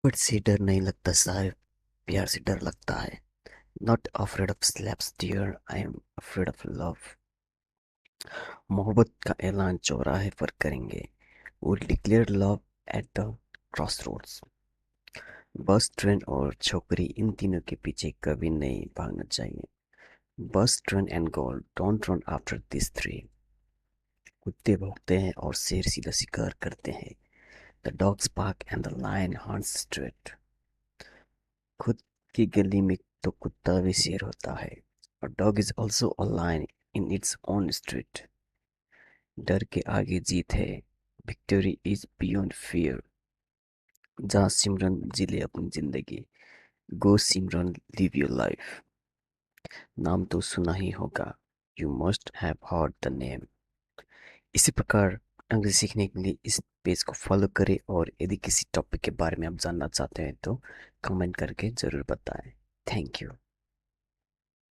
थप्पड़ से डर नहीं लगता साहब, प्यार से डर लगता है। Not afraid of slaps dear, I am afraid of love. मोहब्बत का ऐलान चौराहे पर करेंगे। We'll declare love at the crossroads. बस, ट्रेन और छोकरी, इन तीनों के पीछे कभी नहीं भागना चाहिए। Bus, train and gold, don't run after this three. कुत्ते भौंकते हैं और शेर सीधा शिकार करते हैं। The dogs bark and the lion hunts straight. खुद की गली में तो कुत्ता भी शेर होता है। A dog is also a lion in its own street. डर के आगे जीत है। Victory is beyond fear. जा सिमरन जी ले अपनी जिंदगी। गो सिमरन लिव योर लाइफ। नाम तो सुना ही होगा। You must have heard the name. इसी प्रकार अंग्रेजी सीखने के लिए इस पेज को फॉलो करें, और यदि किसी टॉपिक के बारे में आप जानना चाहते हैं तो कमेंट करके ज़रूर बताएं। Thank you.